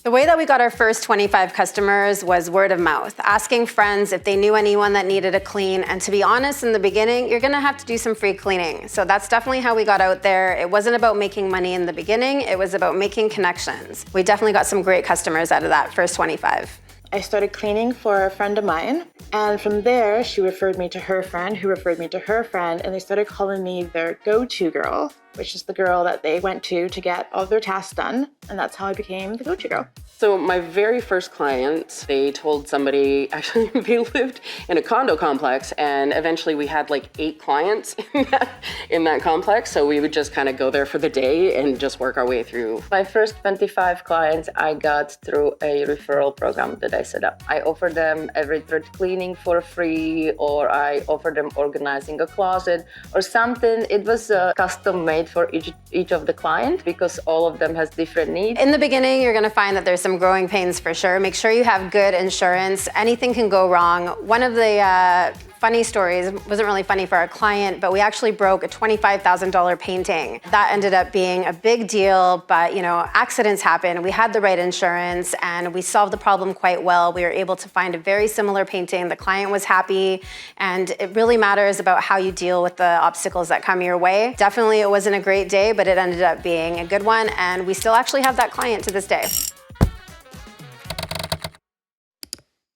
The way that we got our first 25 customers was word of mouth, asking friends if they knew anyone that needed a clean. And to be honest, in the beginning, you're gonna have to do some free cleaning. So that's definitely how we got out there. It wasn't about making money in the beginning, it was about making connections. We definitely got some great customers out of that first 25. I started cleaning for a friend of mine, and from there, she referred me to her friend, who referred me to her friend, and they started calling me their go-to girl, which is the girl that they went to get all their tasks done, and that's how I became the go-to girl. So my very first client, they told somebody, actually they lived in a condo complex, and eventually we had like 8 clients in that complex, so we would just kind of go there for the day and just work our way through. My first 25 clients I got through a referral program that I set up. I offered them every third cleaning for free, or I offered them organizing a closet or something. It was custom made for each of the clients because all of them has different needs. In the beginning, you're gonna find that there's some growing pains for sure. Make sure you have good insurance. Anything can go wrong. One of the funny stories, wasn't really funny for our client, but we actually broke a $25,000 painting. That ended up being a big deal, but you know, accidents happen. We had the right insurance and we solved the problem quite well. We were able to find a very similar painting. The client was happy, and it really matters about how you deal with the obstacles that come your way. Definitely it wasn't a great day, but it ended up being a good one, and we still actually have that client to this day.